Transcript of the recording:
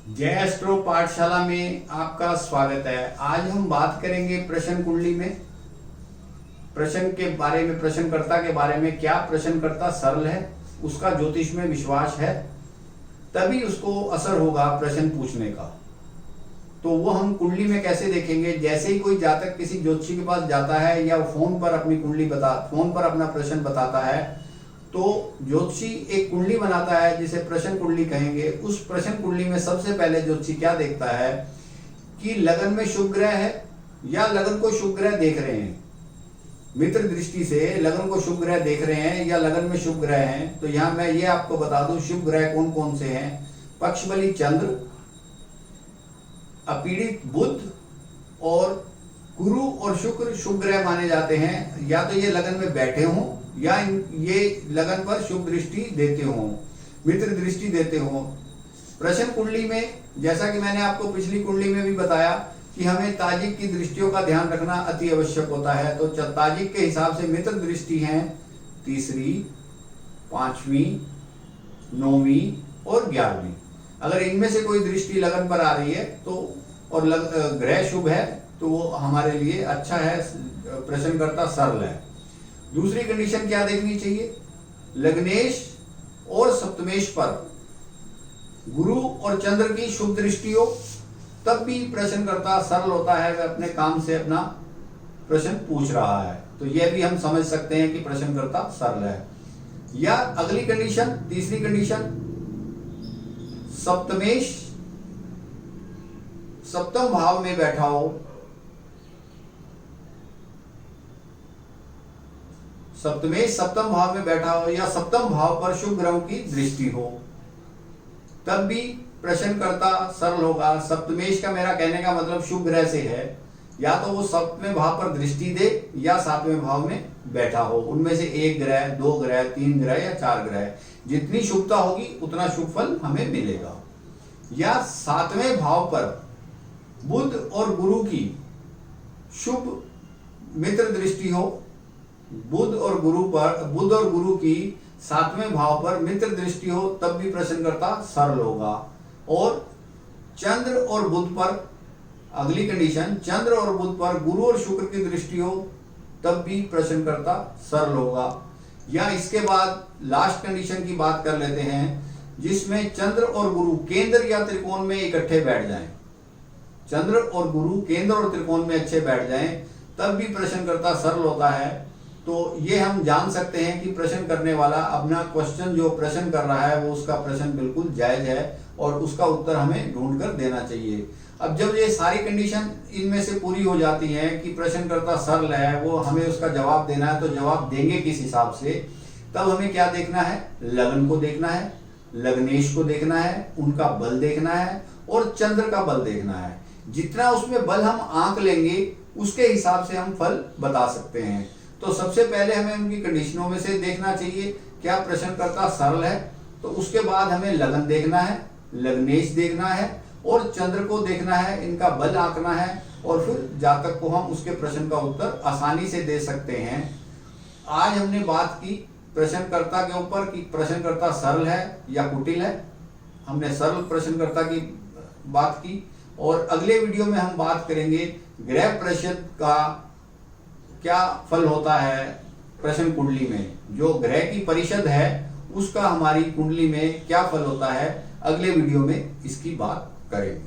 जय एस्ट्रो पाठशाला में आपका स्वागत है। आज हम बात करेंगे प्रश्न कुंडली में प्रश्न के बारे में, प्रश्नकर्ता के बारे में। क्या प्रश्नकर्ता सरल है, उसका ज्योतिष में विश्वास है, तभी उसको असर होगा प्रश्न पूछने का। तो वो हम कुंडली में कैसे देखेंगे? जैसे ही कोई जातक किसी ज्योतिषी के पास जाता है या फोन पर अपनी कुंडली फोन पर अपना प्रश्न बताता है, तो ज्योतिषी एक कुंडली बनाता है जिसे प्रश्न कुंडली कहेंगे। उस प्रश्न कुंडली में सबसे पहले ज्योतिषी क्या देखता है कि लगन में शुभ ग्रह है या लगन को शुभ ग्रह देख रहे हैं। मित्र दृष्टि से लगन को शुभ ग्रह देख रहे हैं या लगन में शुभ ग्रह हैं। तो यहाँ मैं ये आपको बता दूं शुभ ग्रह कौन कौन से हैं। पक्षबली चंद्र, अपीड़ित बुध और गुरु और शुक्र शुभ ग्रह माने जाते हैं। या तो ये लगन में बैठे हों या ये लगन पर शुभ दृष्टि देते हों, मित्र दृष्टि देते हों। प्रश्न कुंडली में जैसा कि मैंने आपको पिछली कुंडली में भी बताया कि हमें ताजिक की दृष्टियों का ध्यान रखना अति आवश्यक होता है। तो ताजिक के हिसाब से मित्र दृष्टि हैं तीसरी, पांचवी, नौवीं और 11वीं। अगर इनमें से कोई दृष्टि लगन पर आ रही है तो और ग्रह शुभ है तो वो हमारे लिए अच्छा है, प्रश्नकर्ता सरल है। दूसरी कंडीशन क्या देखनी चाहिए? लग्नेश और सप्तमेश पर गुरु और चंद्र की शुभ दृष्टि हो, तब भी प्रश्नकर्ता सरल होता है, वह अपने काम से अपना प्रश्न पूछ रहा है। तो यह भी हम समझ सकते हैं कि प्रश्नकर्ता सरल है। या अगली कंडीशन, तीसरी कंडीशन, सप्तमेश सप्तम भाव में बैठा हो, सप्तमेश सप्तम भाव में बैठा हो या सप्तम भाव पर शुभ ग्रहों की दृष्टि हो, तब भी प्रश्नकर्ता सरल होगा। सप्तमेश का मेरा कहने का मतलब शुभ ग्रह से है, या तो वो सप्तमें भाव पर दृष्टि दे या सातवें भाव में बैठा हो। उनमें से एक ग्रह, दो ग्रह, तीन ग्रह या चार ग्रह, जितनी शुभता होगी उतना शुभ फल हमें मिलेगा। या सातवें भाव पर बुध और गुरु की शुभ मित्र दृष्टि हो, बुध और गुरु की सातवें भाव पर मित्र दृष्टि हो, तब भी प्रश्नकर्ता सरल होगा। और चंद्र और बुध पर, अगली कंडीशन, चंद्र और बुध पर गुरु और शुक्र की दृष्टि हो, तब भी प्रश्नकर्ता सरल होगा। या इसके बाद लास्ट कंडीशन की बात कर लेते हैं, जिसमें चंद्र और गुरु केंद्र या त्रिकोण में इकट्ठे बैठ जाएं। चंद्र और गुरु केंद्र और त्रिकोण में अच्छे बैठ जाएं, तब भी प्रश्नकर्ता सरल होता है। तो ये हम जान सकते हैं कि प्रश्न करने वाला अपना क्वेश्चन जो प्रश्न कर रहा है वो उसका प्रश्न बिल्कुल जायज है और उसका उत्तर हमें ढूंढ कर देना चाहिए। अब जब ये सारी कंडीशन इनमें से पूरी हो जाती है कि प्रश्नकर्ता सरल है, वो हमें उसका जवाब देना है, तो जवाब देंगे किस हिसाब से? तब हमें क्या देखना है? लगन को देखना है, लग्नेश को देखना है, उनका बल देखना है और चंद्र का बल देखना है। जितना उसमें बल हम आंक लेंगे उसके हिसाब से हम फल बता सकते हैं। तो सबसे पहले हमें उनकी कंडीशनों में से देखना चाहिए क्या प्रश्नकर्ता सरल है। तो उसके बाद हमें लगन देखना है, लग्नेश देखना है और चंद्र को देखना है, इनका बल आंकना है, और फिर जातक को हम उसके प्रश्न का उत्तर आसानी से दे सकते हैं। आज हमने बात की प्रश्नकर्ता के ऊपर कि प्रश्नकर्ता सरल है या कुटिल है। हमने सरल प्रश्नकर्ता की बात की और अगले वीडियो में हम बात करेंगे ग्रह परिषद का क्या फल होता है प्रश्न कुंडली में। जो ग्रह की परिषद है उसका हमारी कुंडली में क्या फल होता है, अगले वीडियो में इसकी बात करेंगे।